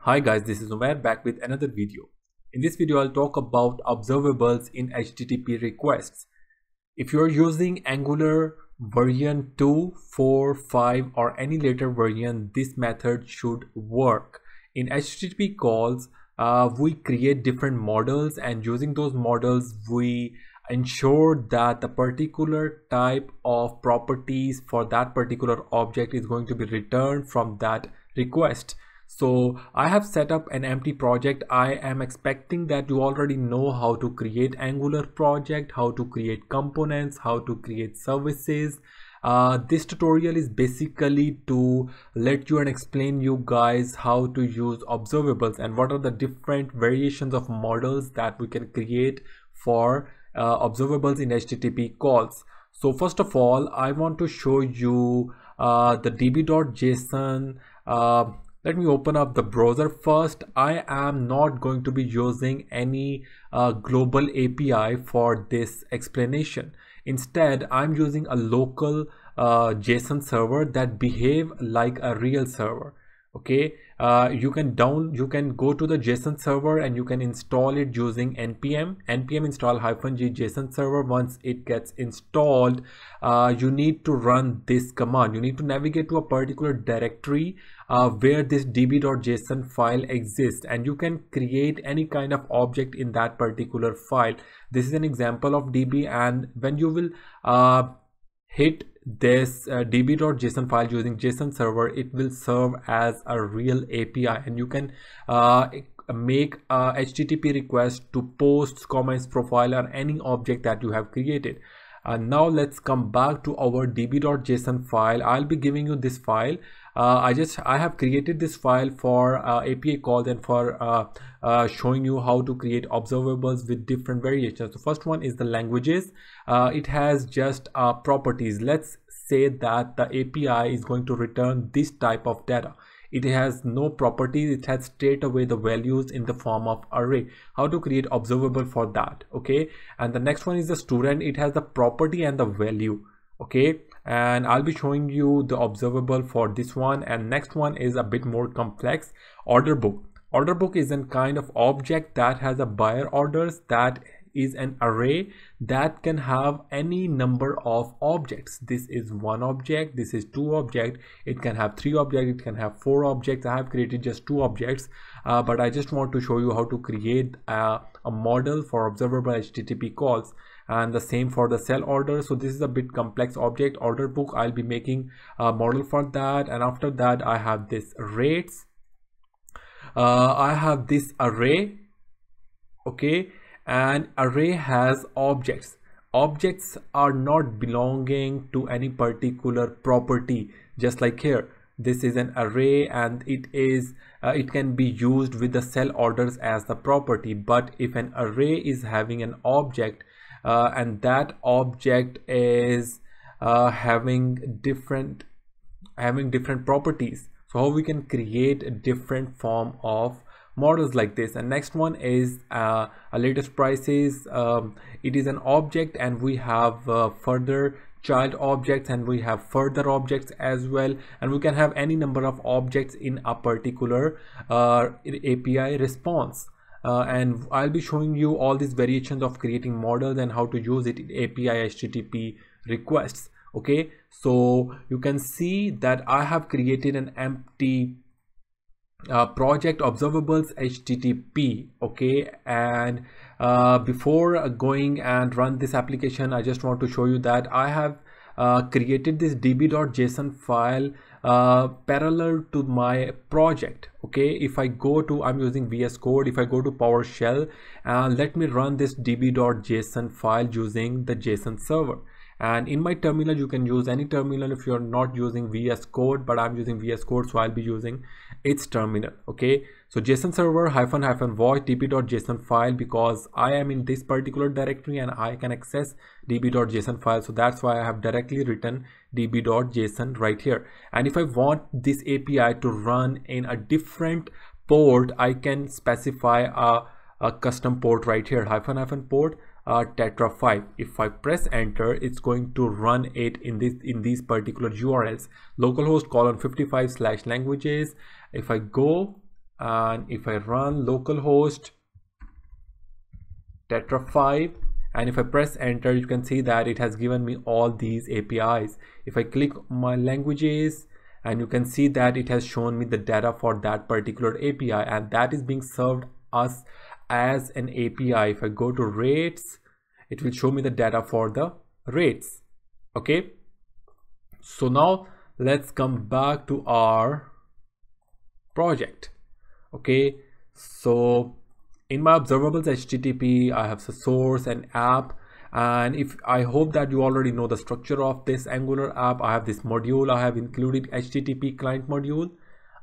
Hi guys, this is Umair back with another video. In this video, I'll talk about observables in HTTP requests. If you're using Angular version 2, 4, 5 or any later version, this method should work. In HTTP calls, we create different models, and using those models, we ensure that the particular type of properties for that particular object is going to be returned from that request. So I have set up an empty project. I am expecting that you already know how to create Angular project, how to create components, how to create services. This tutorial is basically to let you and explain you guys how to use observables and what are the different variations of models that we can create for observables in HTTP calls. So first of all, I want to show you the db.json. Let me open up the browser first. I am not going to be using any global API for this explanation. Instead, I'm using a local JSON server that behave like a real server. Okay, you can go to the JSON server and you can install it using npm install -g JSON server. Once it gets installed, you need to run this command. You need to navigate to a particular directory where this db.json file exists, and you can create any kind of object in that particular file. This is an example of db, and when you will hit this db.json file using JSON server, it will serve as a real API, and you can make a HTTP request to posts, comments, profile, or any object that you have created. Now let's come back to our db.json file. I'll be giving you this file. I have created this file for API calls and for showing you how to create observables with different variations. The first one is the languages. It has just properties. Let's say that the API is going to return this type of data. It has no properties. It has straight away the values in the form of array. How to create observable for that? Okay, and the next one is the student. It has the property and the value. Okay, and I'll be showing you the observable for this one. And next one is a bit more complex. Orderbook. Orderbook is a kind of object that has a buyer orders. That is an array that can have any number of objects. This is one object, this is two objects, it can have three objects, it can have four objects. I have created just two objects, but I just want to show you how to create a model for observable HTTP calls, and the same for the sell order. So this is a bit complex object. Order book, I'll be making a model for that. And after that, I have this rates. I have this array. Okay, and array has objects. Objects are not belonging to any particular property. Just like here, this is an array, and it can be used with the sell orders as the property. But if an array is having an object, and that object is having different properties, so how we can create a different form of models like this. And next one is a latest prices. It is an object, and we have further child objects, and we have further objects as well, and we can have any number of objects in a particular API response. And I'll be showing you all these variations of creating models and how to use it in API HTTP requests. Okay, so you can see that I have created an empty project observables HTTP. Okay, and before going and run this application, I just want to show you that I have created this db.json file parallel to my project. Okay, if I go to, I'm using VS Code. If I go to PowerShell, let me run this db.json file using the JSON server. And in my terminal, you can use any terminal if you're not using VS Code, but I'm using VS Code, so I'll be using its terminal. Okay, so JSON server --void db.json file, because I am in this particular directory and I can access db.json file, so that's why I have directly written db.json right here. And if I want this API to run in a different port, I can specify a custom port right here, --port tetra 5. If I press enter, it's going to run it in these particular URLs, localhost :55/languages. If I go and if I run localhost tetra 5 and if I press enter, you can see that it has given me all these APIs. If I click my languages, and you can see that it has shown me the data for that particular API, and that is being served us as an API. If I go to rates, it will show me the data for the rates. Okay, so now let's come back to our project. Okay, so in my observables HTTP, I have the source and app, and if I hope that you already know the structure of this Angular app. I have this module, I have included HTTP client module,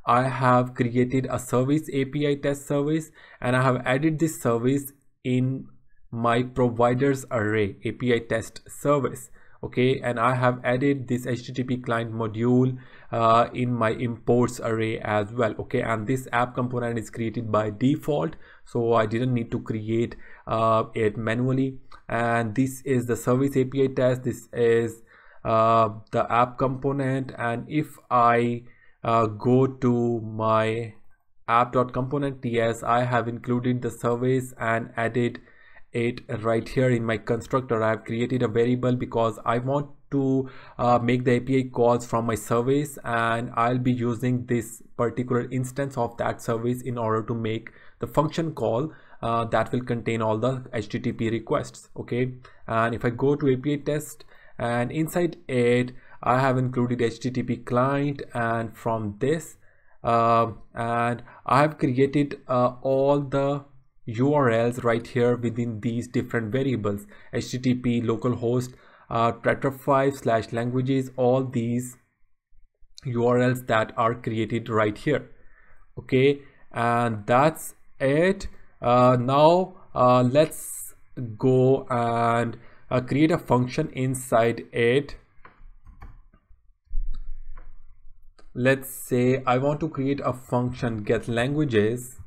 I have created a service, API test service, and I have added this service in my providers array, API test service. Okay, and I have added this HTTP client module in my imports array as well. Okay, and this app component is created by default, so I didn't need to create it manually. And this is the service API test, this is the app component, and if I go to my app.component.ts, I have included the service and added it right here in my constructor. I have created a variable because I want to make the API calls from my service, and I'll be using this particular instance of that service in order to make the function call that will contain all the HTTP requests. Okay, and if I go to API test, and inside it I have included HTTP client, and from this and I have created all the URLs right here within these different variables: HTTP, localhost, tetra 5 / languages, all these URLs that are created right here. Okay, and that's it. Now let's go and create a function inside it. Let's say I want to create a function get languages,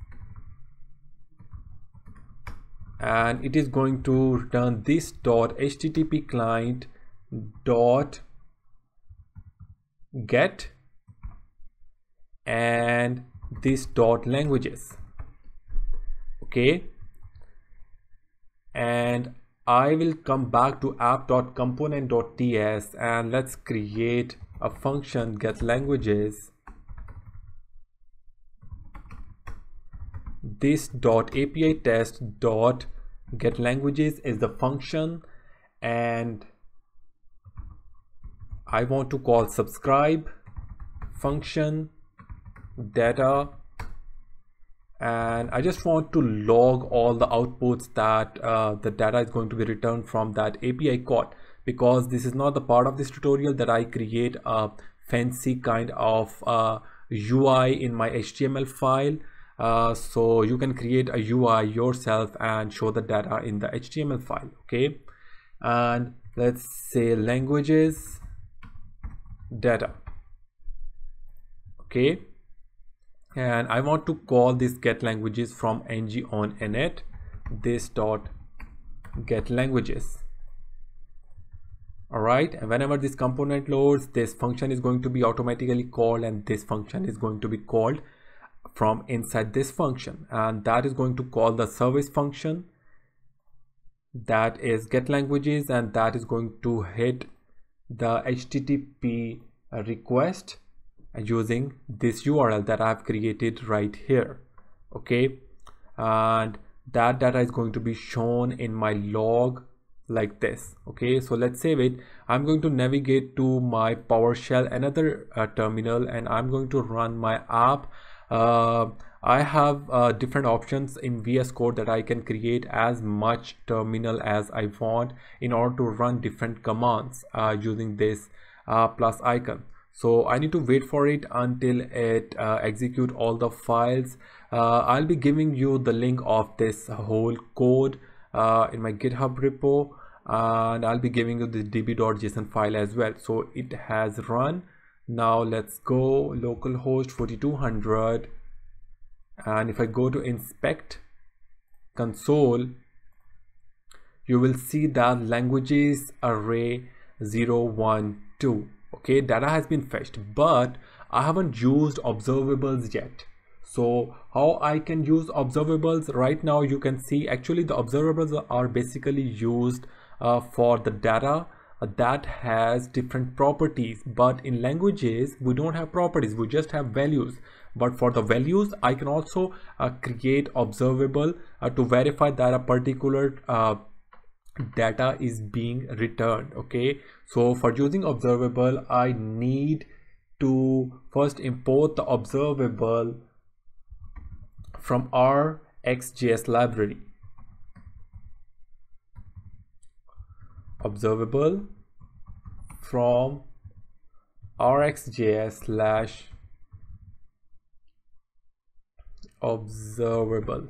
and it is going to return this .http client .get and this .languages. Okay, and I will come back to app.component.ts, and let's create a function get languages. This .api test .get languages is the function, and I want to call subscribe function data, and I just want to log all the outputs that the data is going to be returned from that API call, because this is not the part of this tutorial that I create a fancy kind of UI in my HTML file. So you can create a UI yourself and show the data in the HTML file. Okay, and let's say languages data. Okay, and I want to call this get languages from ng on init, this .get languages. All right, and whenever this component loads, this function is going to be automatically called, and this function is going to be called from inside this function, and that is going to call the service function that is get languages, and that is going to hit the HTTP request using this URL that I have created right here. Okay, and that data is going to be shown in my log like this. Okay, so let's save it. I'm going to navigate to my PowerShell, another terminal, and I'm going to run my app. I have different options in VS Code that I can create as much terminal as I want in order to run different commands using this plus icon. So I need to wait for it until it execute all the files. I'll be giving you the link of this whole code in my GitHub repo, and I'll be giving you the db.json file as well. So it has run. Now let's go localhost 4200, and if I go to inspect console, you will see that languages array 0, 1, 2. Okay, data has been fetched, but I haven't used observables yet. So how I can use observables? Right now you can see actually the observables are basically used for the data that has different properties, but in languages we don't have properties, we just have values. But for the values I can also create observable to verify that a particular data is being returned. Okay, so for using observable I need to first import the observable from our XJS library. Observable from rxjs / observable.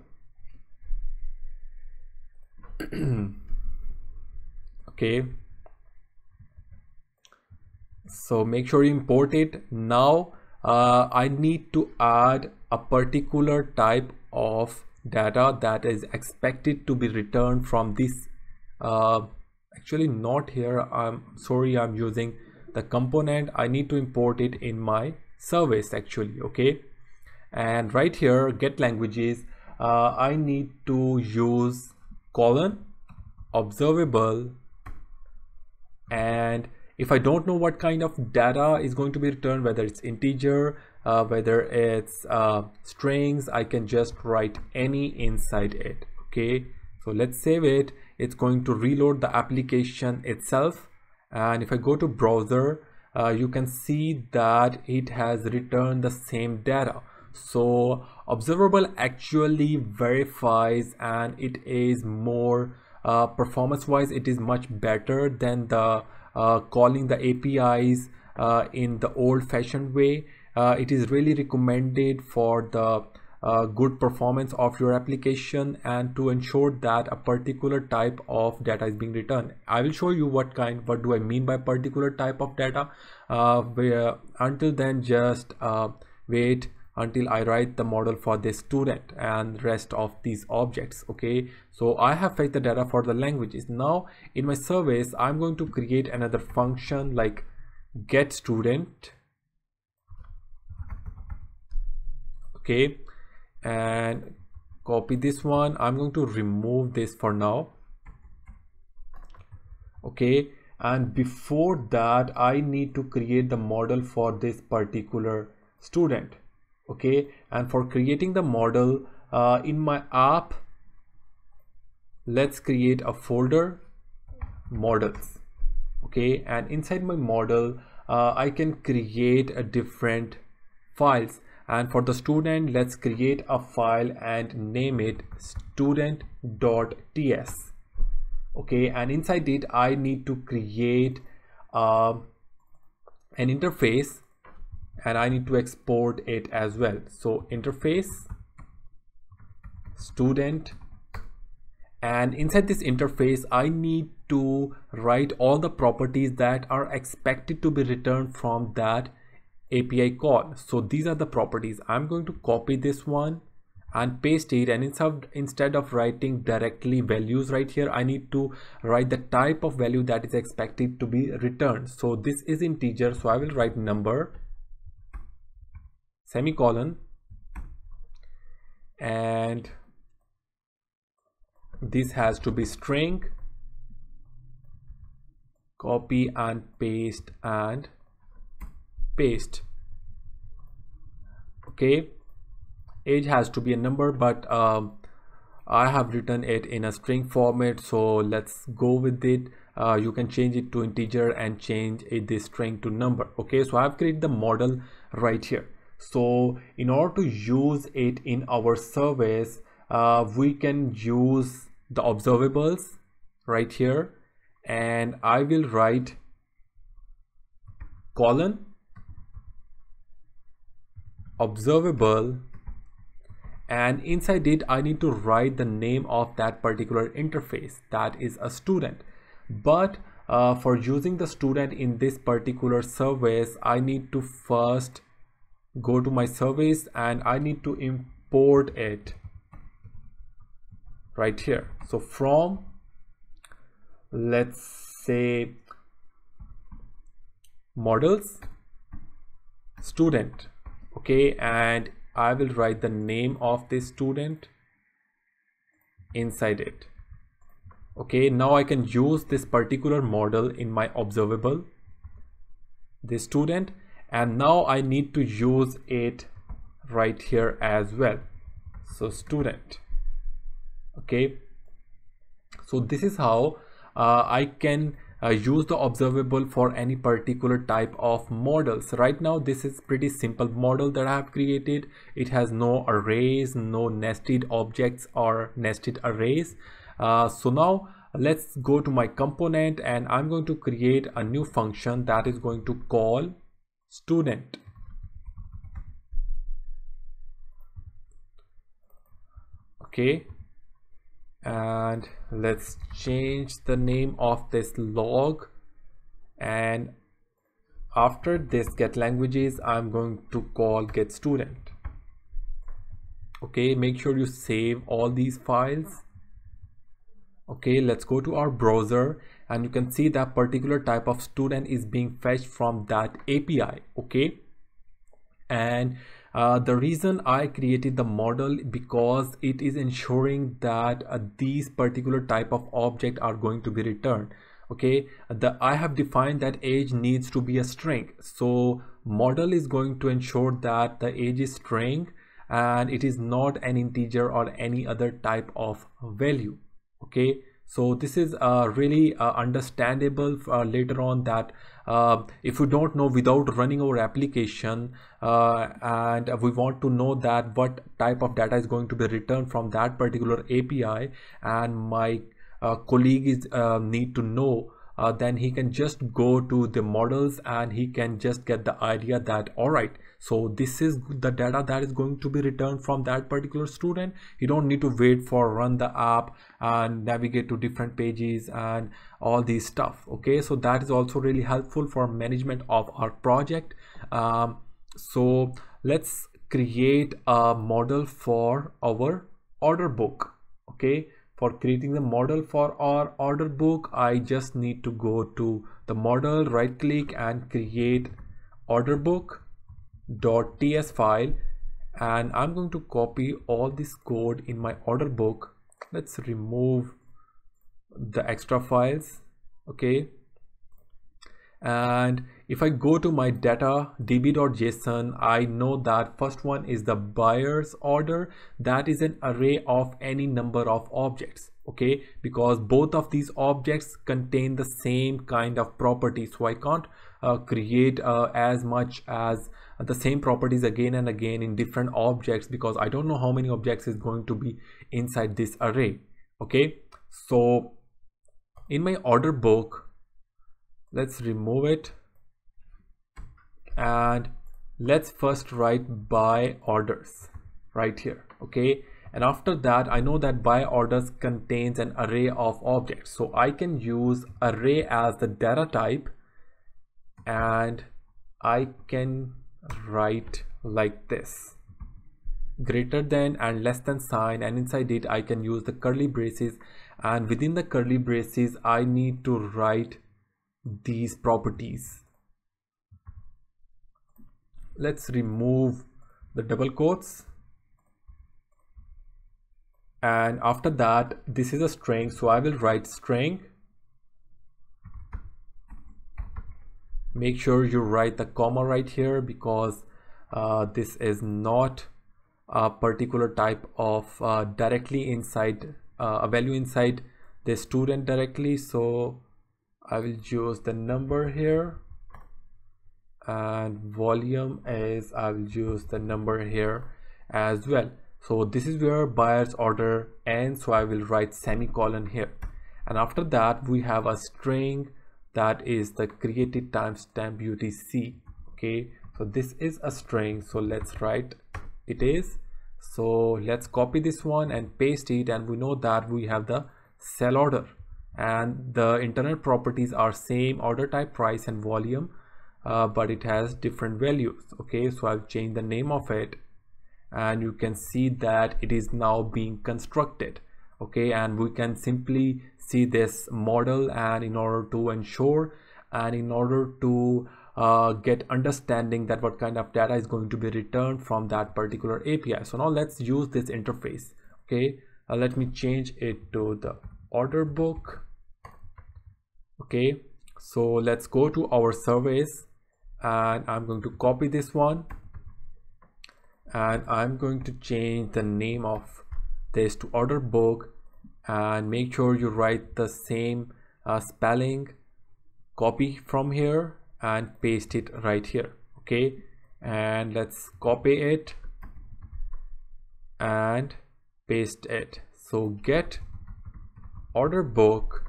Okay, so make sure you import it. Now I need to add a particular type of data that is expected to be returned from this actually not here, I'm sorry, I'm using the component. I need to import it in my service actually. Okay, and right here get languages, I need to use colon observable, and if I don't know what kind of data is going to be returned, whether it's integer, whether it's strings, I can just write any inside it. Okay, so let's save it. It's going to reload the application itself, and if I go to browser, you can see that it has returned the same data. So observable actually verifies, and it is more performance wise, it is much better than the calling the APIs in the old-fashioned way. It is really recommended for the good performance of your application and to ensure that a particular type of data is being returned. I will show you what do I mean by particular type of data. Until then, just wait until I write the model for this student and rest of these objects. Okay, so I have fetched the data for the languages. Now in my service I'm going to create another function like get student. Okay, and copy this one. I'm going to remove this for now. Okay, and before that I need to create the model for this particular student. Okay, and for creating the model in my app, let's create a folder models. Okay, and inside my model I can create a different files, and for the student let's create a file and name it student.ts. okay, and inside it I need to create an interface, and I need to export it as well. So interface student, and inside this interface I need to write all the properties that are expected to be returned from that API call. So these are the properties. I'm going to copy this one and paste it, and instead of writing directly values right here, I need to write the type of value that is expected to be returned. So this is integer, so I will write number semicolon, and this has to be string. Copy and paste and paste. Okay, age has to be a number, but I have written it in a string format, so let's go with it. You can change it to integer and change this string to number. Okay, so I've created the model right here. So in order to use it in our service, we can use the observables right here, and I will write colon observable, and inside it I need to write the name of that particular interface, that is a student. But for using the student in this particular service, I need to first go to my service and I need to import it right here. So from, let's say, models student. Okay, and I will write the name of this student inside it. Okay, now I can use this particular model in my observable, this student, and now I need to use it right here as well. So student. Okay, so this is how I can use the observable for any particular type of models. Right now this is pretty simple model that I have created. It has no arrays, no nested objects or nested arrays. So now let's go to my component, and I'm going to create a new function that is going to call student. Okay, and let's change the name of this log, and after this get languages I'm going to call get student. Okay, make sure you save all these files. Okay, let's go to our browser, and you can see that particular type of student is being fetched from that API. Okay, and the reason I created the model because it is ensuring that these particular type of object are going to be returned. Okay, I have defined that age needs to be a string, so model is going to ensure that the age is string and it is not an integer or any other type of value. Okay, so this is really understandable later on, that if we don't know without running our application and we want to know that what type of data is going to be returned from that particular API, and my colleague is need to know, then he can just go to the models and he can just get the idea that all right, so this is the data that is going to be returned from that particular student. You don't need to wait for run the app and navigate to different pages and all these stuff. Okay, so that is also really helpful for management of our project. So let's create a model for our order book. Okay, for creating the model for our order book, I just need to go to the model, right click and create orderbook.ts file, and I'm going to copy all this code in my order book. Let's remove the extra files. Okay, and if I go to my data db.json, I know that first one is the buyer's order. That is an array of any number of objects. Okay, because both of these objects contain the same kind of properties, so I can't create as much as the same properties again and again in different objects, because I don't know how many objects is going to be inside this array. Okay, so in my order book, let's remove it and let's first write by orders right here. Okay, and after that I know that by orders contains an array of objects, so I can use array as the data type, and I can write like this, greater than and less than sign, and inside it I can use the curly braces, and within the curly braces I need to write these properties. Let's remove the double quotes, and after that this is a string, so I will write string. Make sure you write the comma right here, because this is not a particular type of directly inside a value inside the student directly, so I will use the number here, and volume is I will use the number here as well. So this is where buyer's order ends, so I will write semicolon here, and after that we have a string that is the created timestamp UTC. Okay, so this is a string, so let's write it is. So let's copy this one and paste it, and we know that we have the sell order and the internal properties are same, order type, price and volume, but it has different values. Okay, so I've changed the name of it, and you can see that it is now being constructed. Okay, and we can simply see this model, and in order to ensure and in order to get understanding that what kind of data is going to be returned from that particular API. So now let's use this interface. Okay, let me change it to the order book. Okay, so let's go to our surveys, and I'm going to copy this one, and I'm going to change the name of this to order book, and make sure you write the same spelling, copy from here and paste it right here. Okay, and let's copy it and paste it. So get order book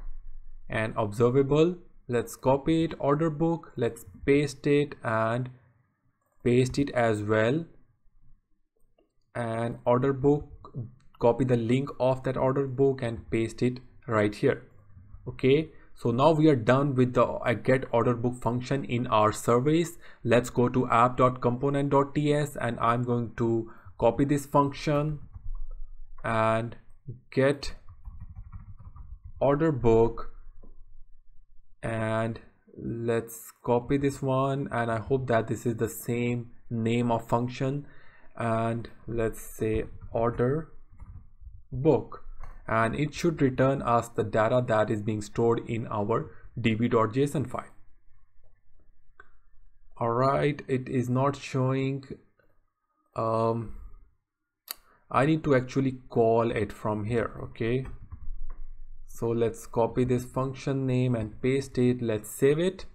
and observable, let's copy it, order book, let's paste it and paste it as well, and order book, copy the link of that order book and paste it right here. Okay, so now we are done with the get order book function in our surveys. Let's go to app.component.ts, and I'm going to copy this function and get order book, and let's copy this one, and I hope that this is the same name of function, and let's say order book, and it should return us the data that is being stored in our db.json file. All right, it is not showing. I need to actually call it from here. Okay, so let's copy this function name and paste it. Let's save it.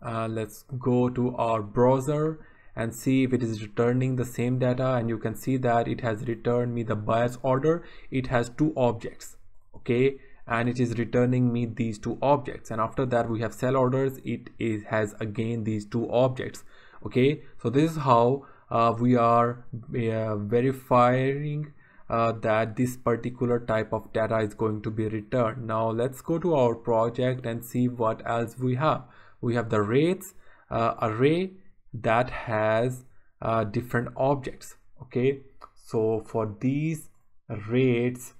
Let's go to our browser and see if it is returning the same data, and you can see that it has returned me the bias order. It has two objects. Okay, and it is returning me these two objects, and after that we have sell orders. It has again these two objects. Okay, so this is how we are verifying that this particular type of data is going to be returned. Now let's go to our project and see what else we have. We have the rates array that has different objects. Okay, so for these rates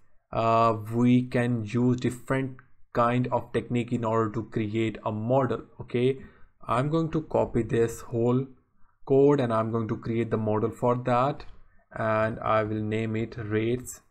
we can use different kind of technique in order to create a model. Okay, I'm going to copy this whole code and I'm going to create the model for that, and I will name it rates.ts.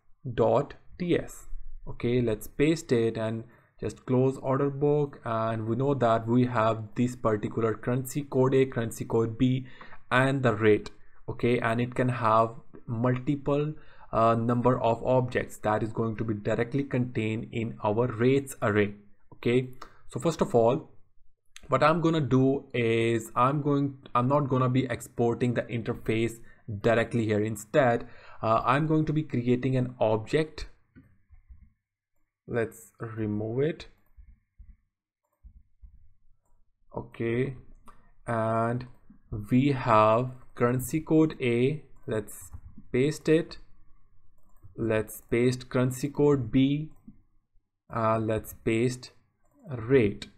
Okay, let's paste it and just close order book, and we know that we have this particular currency code A, currency code B, and the rate. Okay, and it can have multiple number of objects that is going to be directly contained in our rates array. Okay, so first of all, what I'm gonna do is I'm not gonna be exporting the interface directly here. Instead, I'm going to be creating an object. Let's remove it. Okay, and we have currency code A. Let's paste it. Let's paste currency code B. Let's paste rate.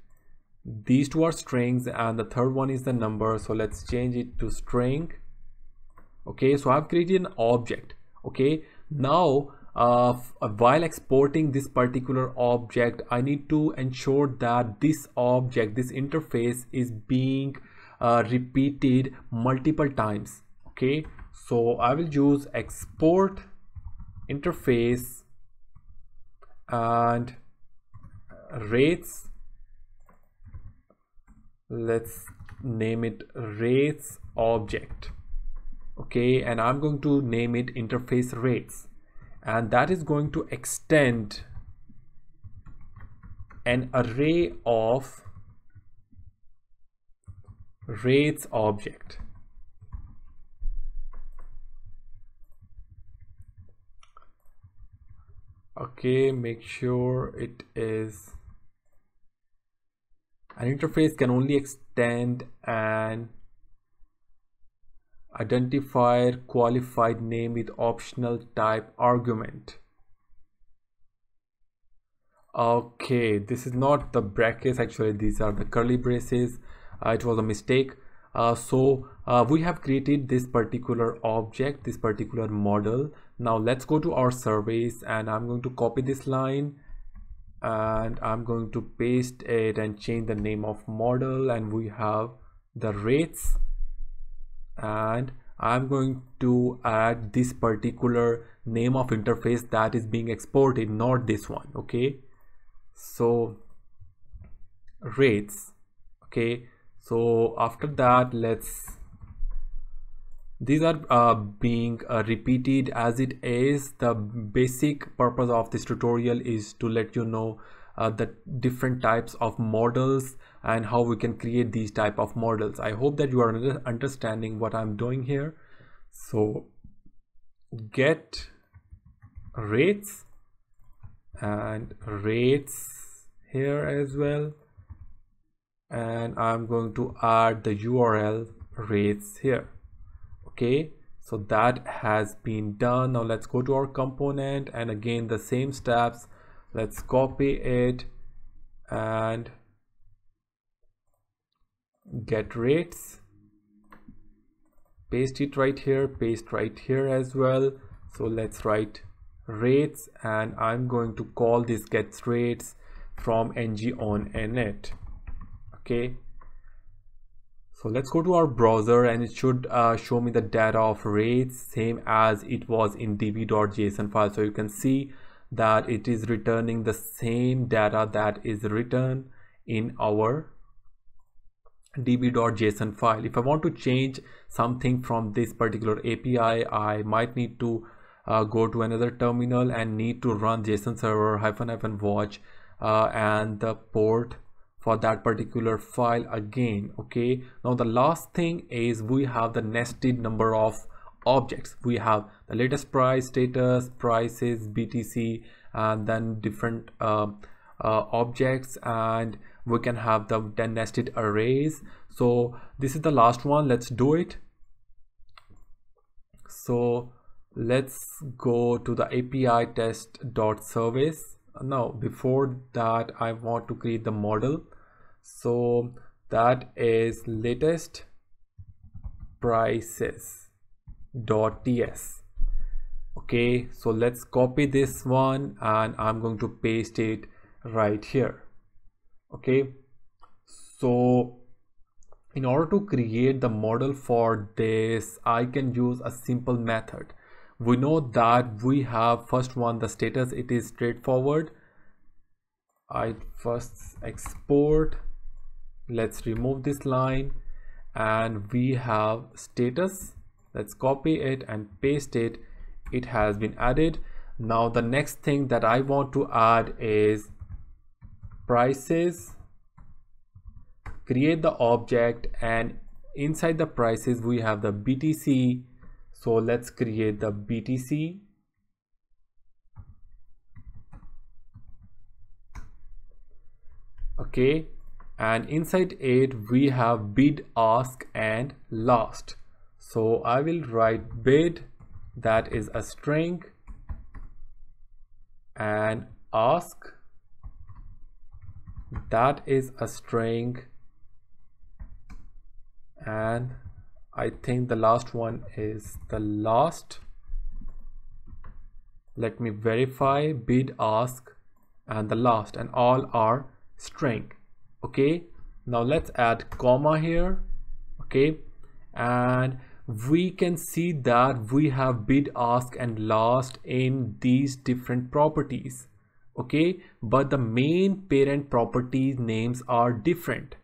These two are strings and the third one is the number, so let's change it to string. Okay, so I've created an object. Okay, now while exporting this particular object, I need to ensure that this object, this interface, is being repeated multiple times. Okay, so I will use export interface and rates. Let's name it rates object. Okay, and I'm going to name it interface rates, and that is going to extend an array of rates object. Okay, make sure it is an interface can only extend an identifier qualified name with optional type argument. Okay, this is not the brackets, actually these are the curly braces. It was a mistake. So we have created this particular object, this particular model. Now let's go to our surveys, and I'm going to copy this line and I'm going to paste it and change the name of model, and we have the rates, and I'm going to add this particular name of interface that is being exported, not this one. Okay, so rates. Okay, so after that, these are being repeated as it is. The basic purpose of this tutorial is to let you know the different types of models and how we can create these type of models. I hope that you are understanding what I'm doing here. So get rates and rates here as well, and I'm going to add the URL rates here. Okay, so that has been done. Now let's go to our component, and again the same steps. Let's copy it and get rates, paste it right here, paste right here as well. So let's write rates, and I'm going to call this get rates from ng on init. Okay, so let's go to our browser, and it should show me the data of rates same as it was in db.json file. So you can see that it is returning the same data that is written in our db.json file. If I want to change something from this particular API, I might need to go to another terminal and need to run JSON Server --watch and the port for that particular file again. Okay, now the last thing is we have the nested number of objects. We have the latest price, status, prices, BTC, and then different objects, and we can have the nested arrays. So this is the last one. Let's do it. So let's go to the API test.service. Now before that, I want to create the model. So that is latest prices.ts. Okay, so let's copy this one, and I'm going to paste it right here. Okay, so in order to create the model for this, I can use a simple method. We know that we have first one, the status. It is straightforward. I first export. Let's remove this line, and we have status. Let's copy it and paste it. It has been added. Now the next thing that I want to add is prices. Create the object, and inside the prices we have the BTC. So let's create the BTC. Okay, and inside it we have bid, ask, and last. So I will write bid, that is a string, and ask, that is a string, and I think the last one is the last. Let me verify. Bid, ask, and the last, and all are string. Okay, now let's add comma here. Okay, and we can see that we have bid, ask, and last in these different properties. Okay, but the main parent properties names are different.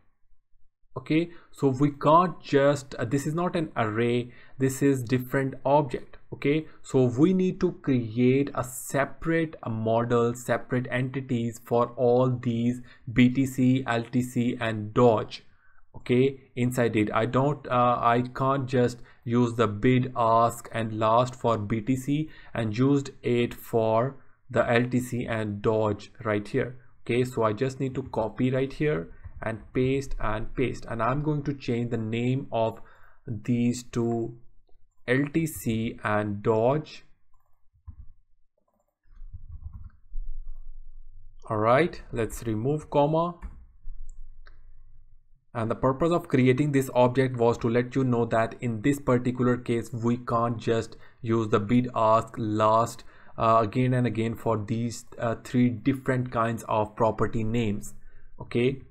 Okay, so we can't just this is not an array, this is different object. Okay, so we need to create a separate model, separate entities for all these BTC, LTC, and Dodge. Okay, inside it I can't just use the bid, ask, and last for BTC and used it for the LTC and Dodge right here. Okay, so I just need to copy right here and paste, and I'm going to change the name of these two, LTC and Dodge. All right, let's remove comma. And the purpose of creating this object was to let you know that in this particular case we can't just use the bid, ask, last again and again for these three different kinds of property names. Okay,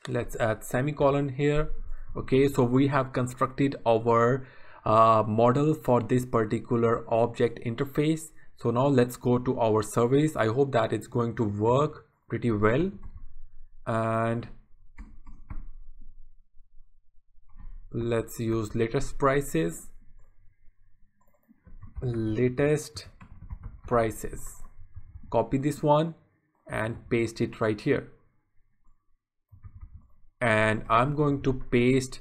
let's add semicolon here, Okay, so we have constructed our model for this particular object interface. So now let's go to our service. I hope that it's going to work pretty well. And let's use latest prices. Copy this one and paste it right here. And I'm going to paste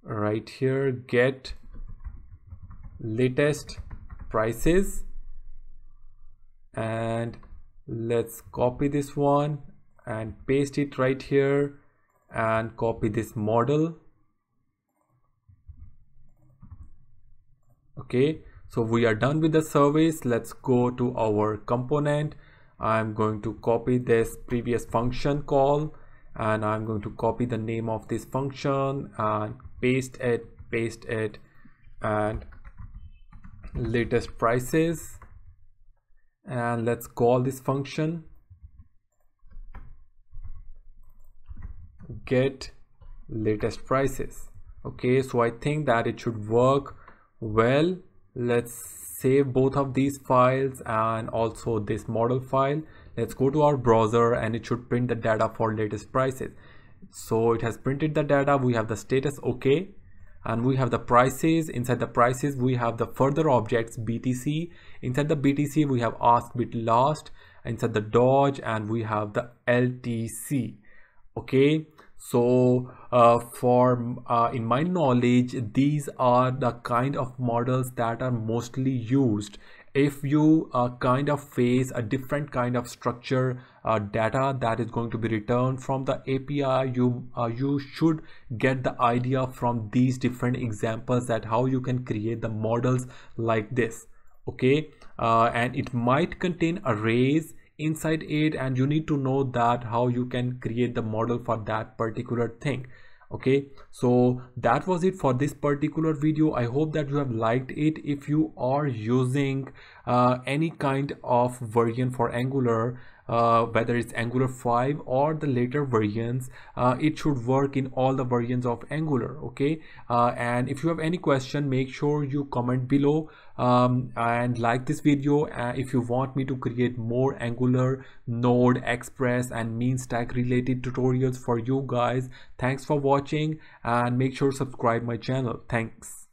right here, get latest prices, and let's copy this one and paste it right here and copy this model. Okay, so we are done with the service. Let's go to our component. I'm going to copy this previous function call, and I'm going to copy the name of this function and paste it, and latest prices, and let's call this function get latest prices. Okay, so I think that it should work well. Let's save both of these files and also this model file. Let's go to our browser and it should print the data for latest prices. So it has printed the data. We have the status okay, and we have the prices. Inside the prices we have the further objects BTC. Inside the BTC we have ask bit last. Inside the Dodge, and we have the LTC. Okay, so in my knowledge, these are the kind of models that are mostly used if you kind of face a different kind of structure data that is going to be returned from the API. You should get the idea from these different examples that how you can create the models like this. Okay, and it might contain arrays inside it, and you need to know that how you can create the model for that particular thing. Okay, so that was it for this particular video. I hope that you have liked it. If you are using any kind of version for Angular, whether it's Angular 5 or the later versions, it should work in all the versions of Angular. Okay, and if you have any question, make sure you comment below and like this video if you want me to create more Angular, Node, Express and mean stack related tutorials for you guys. Thanks for watching, and make sure to subscribe my channel. Thanks.